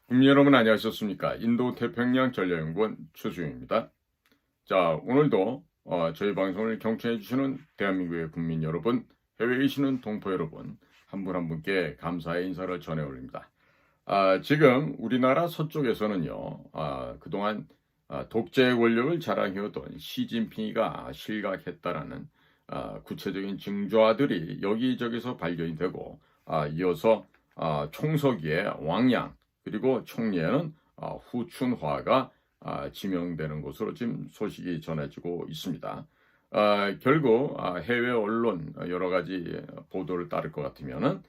국민 여러분 안녕하셨습니까? 인도 태평양 전략연구원 최수영입니다. 자, 오늘도 저희 방송을 경청해 주시는 대한민국의 국민 여러분, 해외에 계시는 동포 여러분, 한 분 한 분께 감사의 인사를 전해 올립니다. 지금 우리나라 서쪽에서는요, 그동안 독재 권력을 자랑해오던 시진핑이가 실각했다라는 구체적인 징조들이 여기저기서 발견이 되고, 이어서 총서기의 왕양 그리고 총리에는 후춘화가 지명되는 것으로 지금 소식이 전해지고 있습니다. 결국 해외 언론 여러 가지 보도를 따를 것 같으면은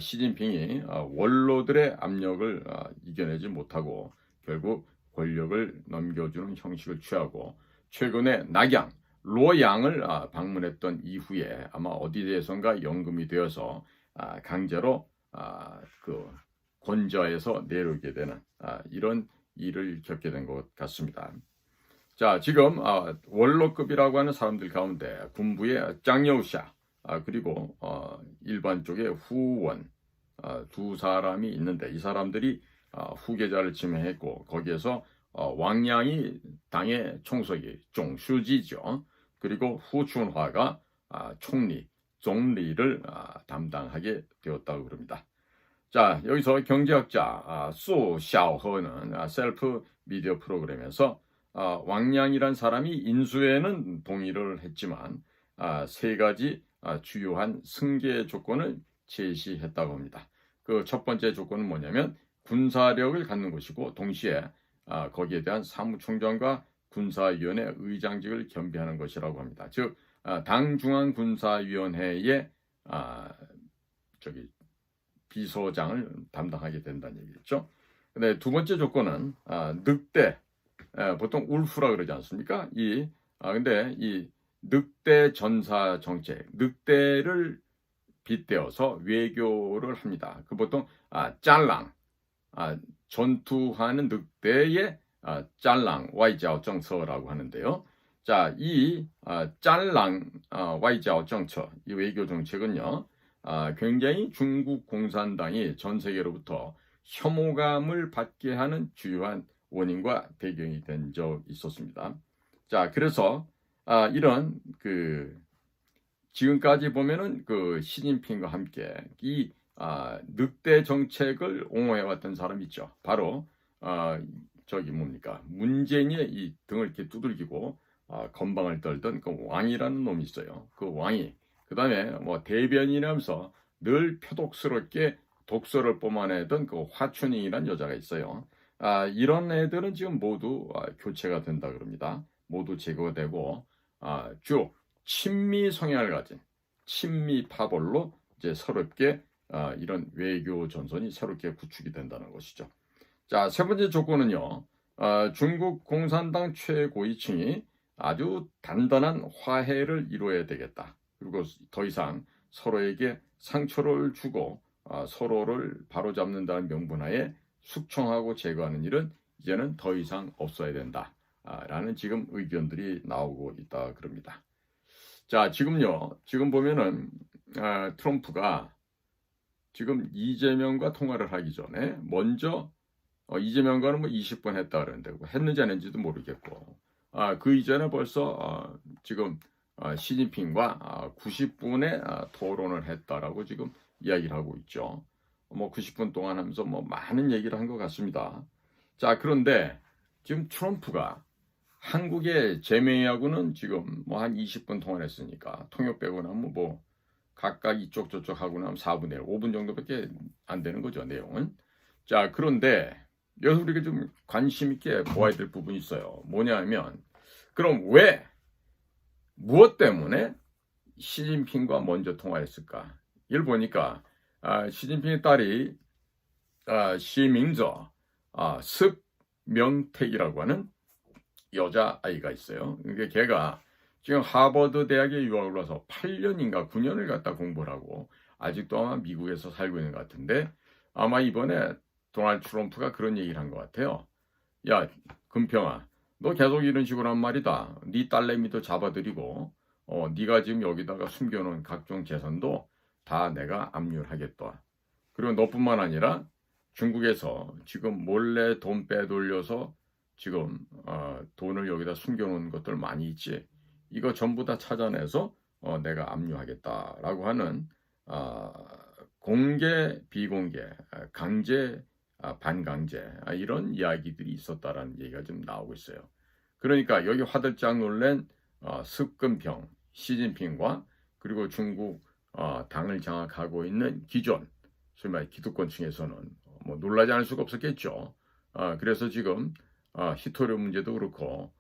시진핑이 원로들의 압력을 이겨내지 못하고 결국 권력을 넘겨주는 형식을 취하고 최근에 낙양, 로양을 방문했던 이후에 아마 어디에선가 연금이 되어서 강제로 그 권좌에서 내려오게 되는 이런 일을 겪게 된 것 같습니다. 자, 지금 원로급이라고 하는 사람들 가운데 군부의 짱여우샤 그리고 일반 쪽의 후원 두 사람이 있는데 이 사람들이 후계자를 지명했고 거기에서 왕양이 당의 총석이 종슈지죠. 그리고 후춘화가 총리,總理를 담당하게 되었다고 그럽니다. 자, 여기서 경제학자 수 샤오허는 셀프 미디어 프로그램에서 왕양이란 사람이 인수에는 동의를 했지만 세 가지 주요한 승계 조건을 제시했다고 합니다. 그 첫 번째 조건은 뭐냐면 군사력을 갖는 것이고 동시에 거기에 대한 사무총장과 군사위원회 의장직을 겸비하는 것이라고 합니다. 즉 당중앙군사위원회의 비서장을 담당하게 된다는 얘기겠죠. 근데 두 번째 조건은 늑대, 보통 울프라 그러지 않습니까? 근데 이 늑대 전사 정책, 늑대를 빗대어서 외교를 합니다. 그 보통 짤랑, 전투하는 늑대의 짤랑 와이자오 정策라고 하는데요. 자, 이 짤랑 와이자오 정책, 이 외교 정책은요. 굉장히 중국 공산당이 전 세계로부터 혐오감을 받게 하는 주요한 원인과 배경이 된 적이 있었습니다. 자, 그래서 이런 지금까지 보면은 시진핑과 함께 이 늑대 정책을 옹호해왔던 사람이 있죠. 바로 문재인의 이 등을 이렇게 두들기고 건방을 떨던 그 왕이라는 놈이 있어요. 그 왕이 그 다음에 뭐 대변인이라면서 늘 표독스럽게 독서를 뿜어내던 그 화춘잉이라는 여자가 있어요. 이런 애들은 지금 모두 교체가 된다 그럽니다. 모두 제거되고 주 친미 성향을 가진 친미 파벌로 이제 새롭게 이런 외교 전선이 새롭게 구축이 된다는 것이죠. 자, 세 번째 조건은요. 중국 공산당 최고위층이 아주 단단한 화해를 이루어야 되겠다. 그리고 더 이상 서로에게 상처를 주고 서로를 바로잡는다는 명분하에 숙청하고 제거하는 일은 이제는 더 이상 없어야 된다. 라는 지금 의견들이 나오고 있다 그럽니다. 자, 지금 보면은 트럼프가 지금 이재명과 통화를 하기 전에 먼저 이재명과는 뭐 20분 했다 그러는데 했는지 안 했는지도 모르겠고 그 이전에 벌써 지금 시진핑과 90분의 토론을 했다라고 지금 이야기를 하고 있죠. 뭐 90분 동안 하면서 뭐 많은 얘기를 한 것 같습니다. 자, 그런데 지금 트럼프가 한국의 제메이하고는 지금 뭐 한 20분 통화를 했으니까 통역 빼고 나면 뭐 각각 이쪽 저쪽 하고 나면 4분의 1, 5분 정도밖에 안 되는 거죠, 내용은. 자, 그런데 여기서 우리가 좀 관심 있게 보아야 될 부분이 있어요. 뭐냐면 그럼 무엇 때문에 시진핑과 먼저 통화했을까? 이걸 보니까 시진핑의 딸이 시민저 습명택이라고 하는 여자아이가 있어요. 그러니까 걔가 지금 하버드 대학에 유학을 와서 8년인가 9년을 갖다 공부를 하고 아직도 아마 미국에서 살고 있는 것 같은데 아마 이번에 도널드 트럼프가 그런 얘기를 한 것 같아요. 야, 금평아, 너 계속 이런 식으로 한 말이다. 네 딸내미도 잡아들이고 네가 지금 여기다가 숨겨놓은 각종 재산도 다 내가 압류하겠다. 그리고 너뿐만 아니라 중국에서 지금 몰래 돈 빼돌려서 지금 돈을 여기다 숨겨놓은 것들 많이 있지. 이거 전부 다 찾아내서 내가 압류하겠다라고 하는 아, 공개, 비공개, 강제, 반강제 이런 이야기들이 있었다라는 얘기가 좀 나오고 있어요. 그러니까 여기 화들짝 놀란 습근평 시진핑과 그리고 중국 당을 장악하고 있는 기존 소위 말해 기득권층에서는 뭐 놀라지 않을 수가 없었겠죠. 그래서 지금 히토류 문제도 그렇고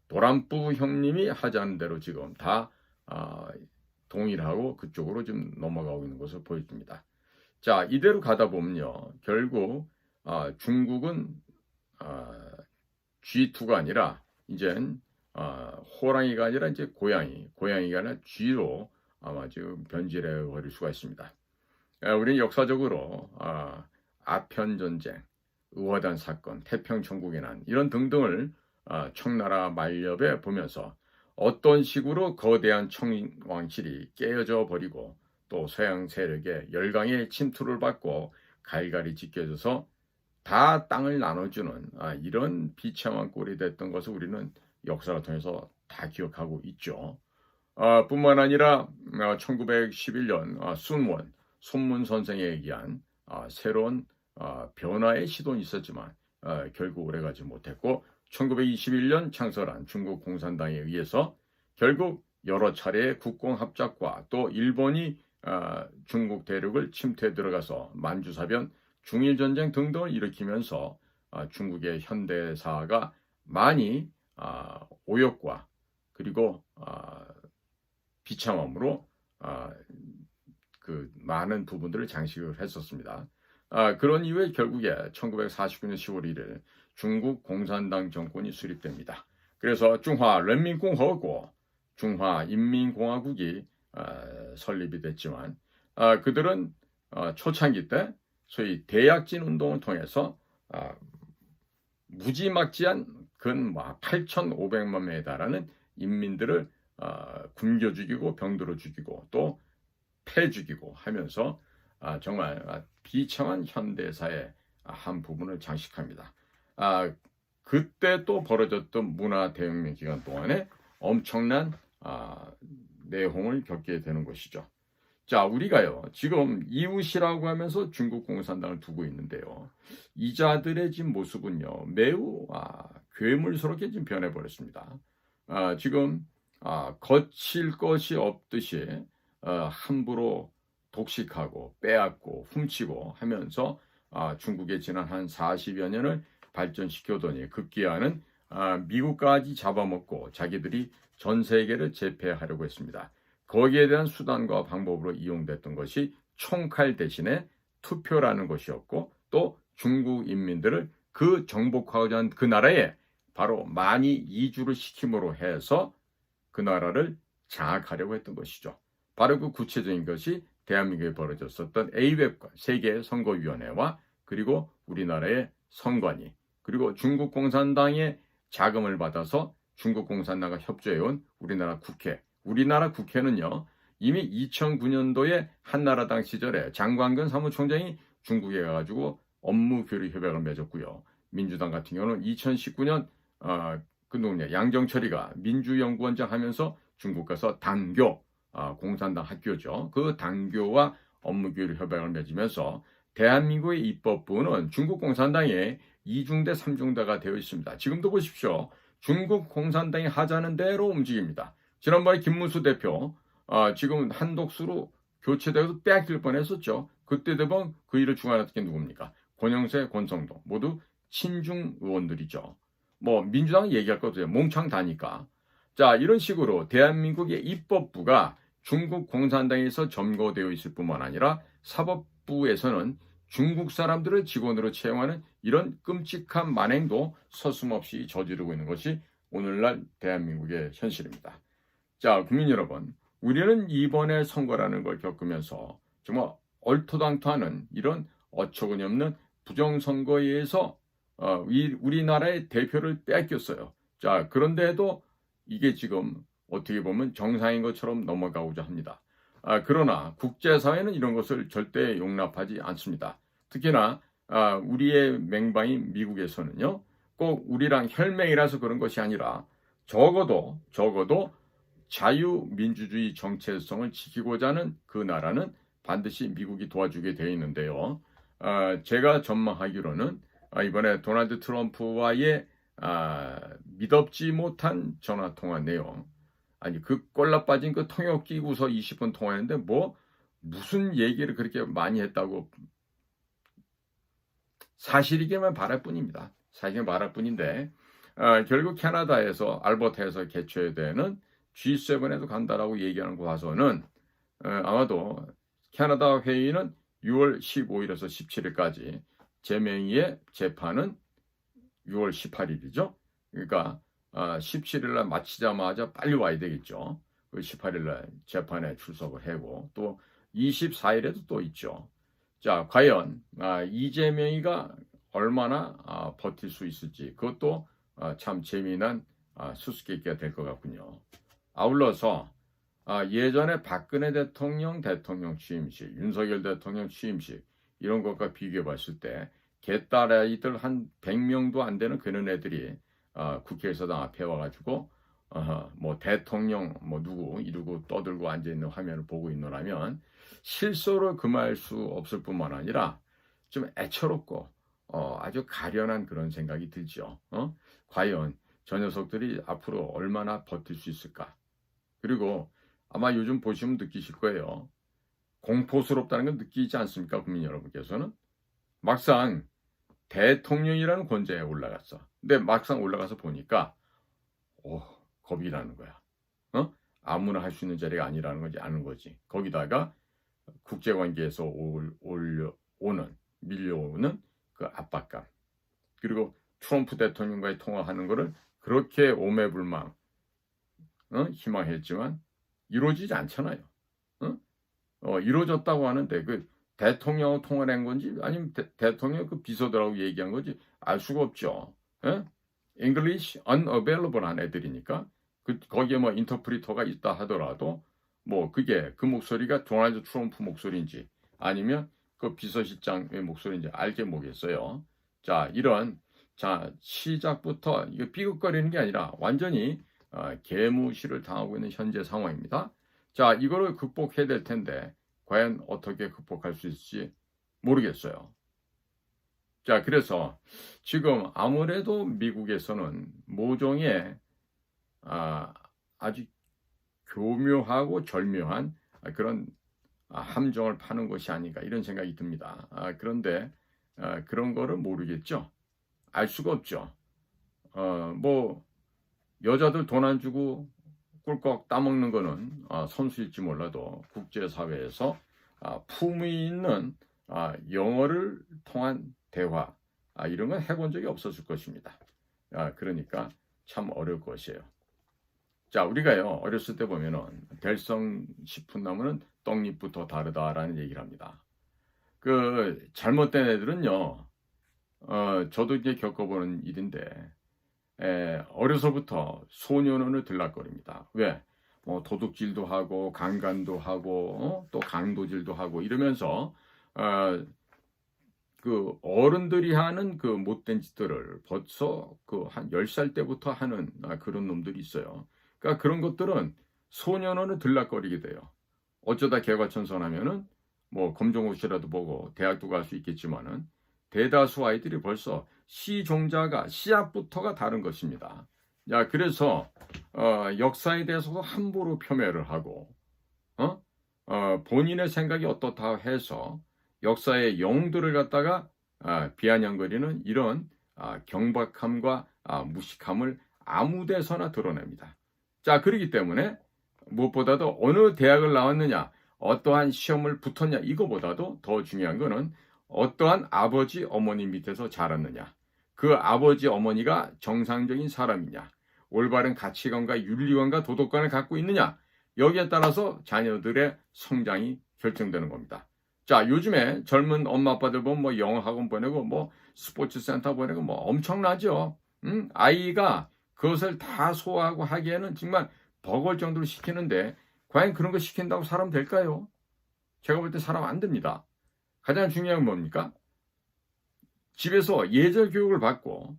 도란뿌 형님이 하자는 대로 지금 다 동일하고 그쪽으로 좀 넘어가고 있는 것을 보여줍니다. 자, 이대로 가다 보면요, 결국 중국은 G2가 아니라 이젠 호랑이가 아니라 이제 고양이가 아니라 G로 아마 지금 변질해 버릴 수가 있습니다. 우리는 역사적으로 아편 전쟁, 의화단 사건, 태평 천국의 난 이런 등등을 청나라 만렵에 보면서 어떤 식으로 거대한 청왕실이 깨어져 버리고 또 서양 세력의 열강의 침투를 받고 갈갈이 찢겨져서 다 땅을 나눠주는 이런 비참한 꼴이 됐던 것을 우리는 역사를 통해서 다 기억하고 있죠. 뿐만 아니라 1911년 순원 손문 선생에 의한 새로운 변화의 시도는 있었지만 결국 오래가지 못했고 1921년 창설한 중국 공산당에 의해서 결국 여러 차례의 국공합작과 또 일본이 중국 대륙을 침투해 들어가서 만주사변, 중일전쟁 등등을 일으키면서 중국의 현대사가 많이 오역과 그리고 비참함으로 그 많은 부분들을 장식을 했었습니다. 그런 이후에 결국에 1949년 10월 1일 중국 공산당 정권이 수립됩니다. 그래서 중화人民共和国, 중화인민공화국이 설립이 됐지만 그들은 초창기 때 소위 대약진 운동을 통해서 무지막지한 근 8,500만 명에 달하는 인민들을 굶겨 죽이고 병들어 죽이고 또 패 죽이고 하면서 정말 비참한 현대사의 한 부분을 장식합니다. 그때 또 벌어졌던 문화 대혁명 기간 동안에 엄청난 내홍을 겪게 되는 것이죠. 자, 우리가요 지금 이웃이라고 하면서 중국 공산당을 두고 있는데요. 이자들의 지금 모습은요 매우 괴물스럽게 지금 변해버렸습니다. 지금 거칠 것이 없듯이 함부로 독식하고 빼앗고 훔치고 하면서 중국의 지난 한 40여 년을 발전시켜더니 급기야는 미국까지 잡아먹고 자기들이 전 세계를 제패하려고 했습니다. 거기에 대한 수단과 방법으로 이용됐던 것이 총칼 대신에 투표라는 것이었고 또 중국 인민들을 그 정복하고자 한 그 나라에 바로 많이 이주를 시킴으로 해서 그 나라를 장악하려고 했던 것이죠. 바로 그 구체적인 것이 대한민국에 벌어졌었던 AWEB과 세계선거위원회와 그리고 우리나라의 선관위 그리고 중국 공산당의 자금을 받아서 중국 공산당과 협조해온 우리나라 국회. 우리나라 국회는요 이미 2009년도에 한나라당 시절에 장관근 사무총장이 중국에 가가지고 업무 교류 협약을 맺었고요. 민주당 같은 경우는 2019년 양정철이가 민주연구원장 하면서 중국 가서 당교 공산당 학교죠. 그 당교와 업무교류 협약을 맺으면서 대한민국의 입법부는 중국 공산당의 2중대 3중대가 되어 있습니다. 지금도 보십시오. 중국 공산당이 하자는 대로 움직입니다. 지난번에 김문수 대표 지금 한독수로 교체되어서 빼앗길 뻔했었죠. 그때 되면 그 일을 중화했던 게 누굽니까? 권영세, 권성동 모두 친중 의원들이죠. 뭐 민주당은 얘기할 것 없어요. 몽창 다니까. 자, 이런 식으로 대한민국의 입법부가 중국 공산당에서 점거되어 있을 뿐만 아니라 사법부에서는 중국 사람들을 직원으로 채용하는 이런 끔찍한 만행도 서슴없이 저지르고 있는 것이 오늘날 대한민국의 현실입니다. 자, 국민 여러분, 우리는 이번에 선거라는 걸 겪으면서 정말 얼토당토하는 이런 어처구니 없는 부정선거에 의해서 우리나라의 대표를 빼앗겼어요. 자, 그런데도 이게 지금 어떻게 보면 정상인 것처럼 넘어가고자 합니다. 그러나 국제사회는 이런 것을 절대 용납하지 않습니다. 특히나 우리의 맹방인 미국에서는요, 꼭 우리랑 혈맹이라서 그런 것이 아니라 적어도 자유민주주의 정체성을 지키고자 하는 그 나라는 반드시 미국이 도와주게 되어 있는데요. 제가 전망하기로는 이번에 도널드 트럼프와의 미덥지 못한 전화통화 내용, 아니 그 꼴라 빠진 그 통역 끼고서 20분 통화했는데 뭐 무슨 얘기를 그렇게 많이 했다고, 사실이기만 바랄 뿐입니다. 사실은 말할 뿐인데 결국 캐나다에서 알버타에서 개최되는 G7에도 간다라고 얘기하는 거 봐서는 아마도 캐나다 회의는 6월 15일에서 17일까지, 제명의의 재판은 6월 18일이죠. 그러니까 17일날 마치자마자 빨리 와야 되겠죠. 그 18일날 재판에 출석을 하고 또 24일에도 또 있죠. 자, 과연 이재명이가 얼마나 버틸 수 있을지, 그것도 참 재미난 수수께끼가 될 것 같군요. 아울러서 예전에 박근혜 대통령 취임식, 윤석열 대통령 취임식 이런 것과 비교해 봤을 때 개딸아이들 한 100명도 안 되는 그런 애들이 국회의사당 앞에 와가지고 뭐 대통령 뭐 누구 이러고 떠들고 앉아있는 화면을 보고 있노라면 실소를 금할 수 없을 뿐만 아니라 좀 애처롭고 아주 가련한 그런 생각이 들죠. 과연 저 녀석들이 앞으로 얼마나 버틸 수 있을까. 그리고 아마 요즘 보시면 느끼실 거예요. 공포스럽다는 걸 느끼지 않습니까? 국민 여러분께서는. 막상 대통령이라는 권좌에 올라갔어. 근데 막상 올라가서 보니까 겁이 나는 거야. 아무나 할 수 있는 자리가 아니라는 거지, 아는 거지. 거기다가 국제관계에서 밀려오는 그 압박감. 그리고 트럼프 대통령과의 통화하는 거를 그렇게 오매불망 희망했지만 이루어지지 않잖아요. 이루어졌다고 하는데 그 대통령하고 통화를 한 건지 아니면 대통령 그 비서들하고 얘기한 건지 알 수가 없죠. English unavailable 한 애들이니까 거기에 뭐 인터프리터가 있다 하더라도 뭐 그게 그 목소리가 도널드 트럼프 목소리인지 아니면 그 비서실장의 목소리인지 알게 뭐겠어요. 자, 시작부터 이거 삐걱거리는 게 아니라 완전히 개무시를 당하고 있는 현재 상황입니다. 자, 이거를 극복해야 될 텐데 과연 어떻게 극복할 수 있을지 모르겠어요. 자, 그래서 지금 아무래도 미국에서는 모종의 아주 교묘하고 절묘한 그런 함정을 파는 것이 아닌가 이런 생각이 듭니다. 그런데 그런 거를 모르겠죠. 알 수가 없죠. 뭐 여자들 돈 안 주고 꿀꺽 따먹는 거는 선수일지 몰라도 국제사회에서 품위 있는 영어를 통한 대화 이런 건 해본 적이 없었을 것입니다. 그러니까 참 어려울 것이에요. 자, 우리가요 어렸을 때 보면은 될성 싶은 나무는 떡잎부터 다르다라는 얘기를 합니다. 그 잘못된 애들은요, 저도 이제 겪어보는 일인데 어려서부터 소년원을 들락거립니다. 왜? 뭐 도둑질도 하고 강간도 하고 또 강도질도 하고 이러면서 그 어른들이 하는 그 못된 짓들을 벌써 그 한 10살 때부터 하는 그런 놈들이 있어요. 그러니까 그런 것들은 소년원을 들락거리게 돼요. 어쩌다 개과천선하면은 뭐 검정고시라도 보고 대학도 갈 수 있겠지만은 대다수 아이들이 벌써 시종자가 시작부터가 다른 것입니다. 야, 그래서 역사에 대해서도 함부로 폄훼를 하고 본인의 생각이 어떻다 해서 역사의 영웅들을 갖다가 비아냥거리는 이런 경박함과 무식함을 아무 데서나 드러냅니다. 자, 그렇기 때문에 무엇보다도 어느 대학을 나왔느냐, 어떠한 시험을 붙었냐, 이거보다도 더 중요한 거는 어떠한 아버지 어머니 밑에서 자랐느냐, 그 아버지 어머니가 정상적인 사람이냐, 올바른 가치관과 윤리관과 도덕관을 갖고 있느냐, 여기에 따라서 자녀들의 성장이 결정되는 겁니다. 자, 요즘에 젊은 엄마 아빠들 보면 뭐 영어 학원 보내고 뭐 스포츠 센터 보내고 뭐 엄청나죠. 아이가 그것을 다 소화하고 하기에는 정말 버거울 정도로 시키는데 과연 그런 거 시킨다고 사람 될까요? 제가 볼 때 사람 안 됩니다. 가장 중요한 건 뭡니까? 집에서 예절 교육을 받고,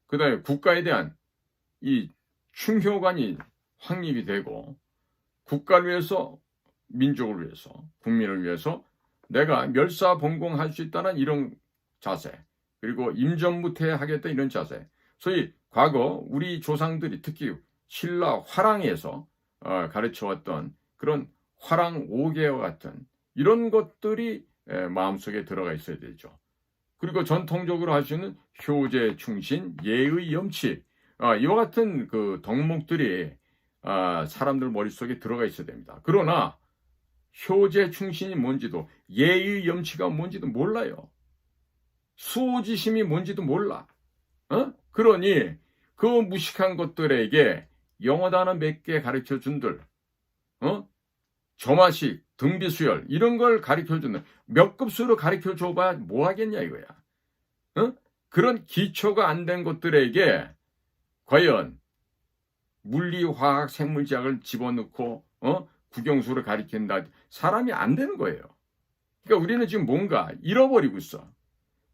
그다음에 국가에 대한 이 충효관이 확립이 되고, 국가를 위해서, 민족을 위해서, 국민을 위해서 내가 멸사봉공할 수 있다는 이런 자세, 그리고 임전무태하겠다 이런 자세, 소위 과거 우리 조상들이 특히 신라 화랑에서 가르쳐왔던 그런 화랑 5계와 같은 이런 것들이 마음속에 들어가 있어야 되죠. 그리고 전통적으로 할 수 있는 효제, 충신, 예의, 염치, 이와 같은 그 덕목들이 사람들 머릿속에 들어가 있어야 됩니다. 그러나 효제, 충신이 뭔지도, 예의, 염치가 뭔지도 몰라요. 수호지심이 뭔지도 몰라. 그러니 그 무식한 것들에게 영어 단어 몇 개 가르쳐 준들, 점화식, 등비수열 이런 걸 가르쳐 주는 몇 급수로 가르쳐 줘봐야 뭐 하겠냐 이거야. 그런 기초가 안 된 것들에게 과연 물리, 화학, 생물지학을 집어넣고 국영수를 가르친다. 사람이 안 되는 거예요. 그러니까 우리는 지금 뭔가 잃어버리고 있어.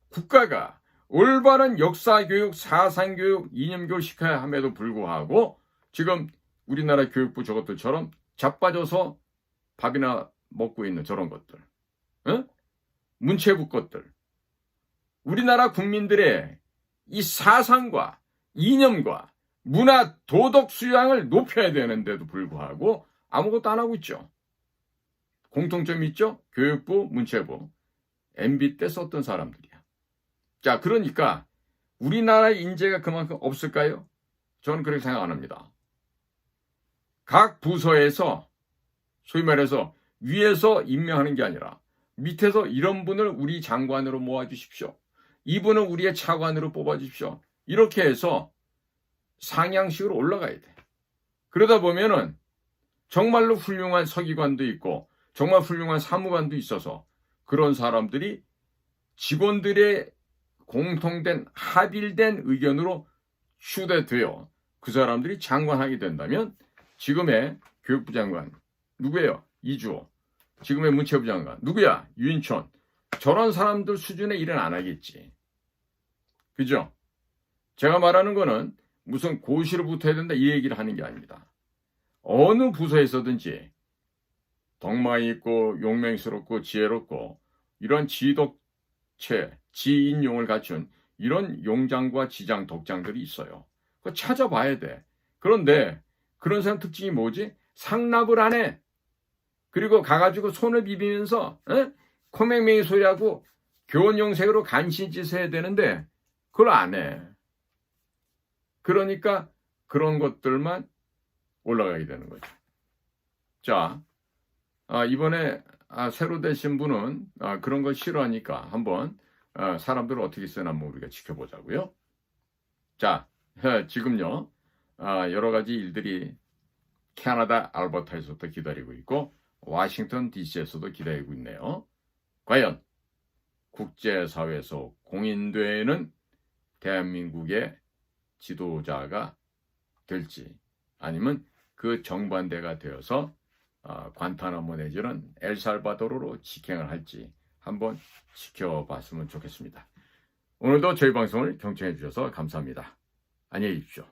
국가가 올바른 역사교육, 사상교육, 이념교육을 시켜야 함에도 불구하고 지금 우리나라 교육부 저것들처럼 자빠져서 밥이나 먹고 있는 저런 것들, 문체부 것들, 우리나라 국민들의 이 사상과 이념과 문화, 도덕 수양을 높여야 되는데도 불구하고 아무것도 안 하고 있죠. 공통점이 있죠? 교육부, 문체부, MB 때 썼던 사람들이야. 자, 그러니까 우리나라의 인재가 그만큼 없을까요? 저는 그렇게 생각 안 합니다. 각 부서에서 소위 말해서 위에서 임명하는 게 아니라 밑에서 이런 분을 우리 장관으로 모아주십시오. 이분은 우리의 차관으로 뽑아주십시오. 이렇게 해서 상향식으로 올라가야 돼. 그러다 보면은 정말로 훌륭한 서기관도 있고 정말 훌륭한 사무관도 있어서 그런 사람들이 직원들의 공통된 합일된 의견으로 휴대되어 그 사람들이 장관하게 된다면 지금의 교육부 장관 누구예요? 이주호. 지금의 문체부 장관 누구야? 유인촌. 저런 사람들 수준의 일은 안 하겠지. 그죠? 제가 말하는 거는 무슨 고시를 붙어야 된다 이 얘기를 하는 게 아닙니다. 어느 부서에서든지 덕망이 있고 용맹스럽고 지혜롭고 이런 지덕체, 지인용을 갖춘 이런 용장과 지장, 덕장들이 있어요. 그거 찾아봐야 돼. 그런데 그런 사람 특징이 뭐지? 상납을 안 해. 그리고 가가지고 손을 비비면서 코맹맹이 소리하고 교원용색으로 간신짓 해야 되는데 그걸 안 해. 그러니까 그런 것들만 올라가게 되는 거죠. 자, 이번에 새로 되신 분은 그런 걸 싫어하니까 한번 사람들을 어떻게 쓰나 한번 우리가 지켜보자고요. 자, 지금요 여러 가지 일들이 캐나다 알버타에서도 기다리고 있고 워싱턴 DC에서도 기다리고 있네요. 과연 국제사회에서 공인되는 대한민국의 지도자가 될지 아니면 그 정반대가 되어서 관타나모 내지는 엘살바도르로 직행을 할지 한번 지켜봤으면 좋겠습니다. 오늘도 저희 방송을 경청해 주셔서 감사합니다. 안녕히 계십시오.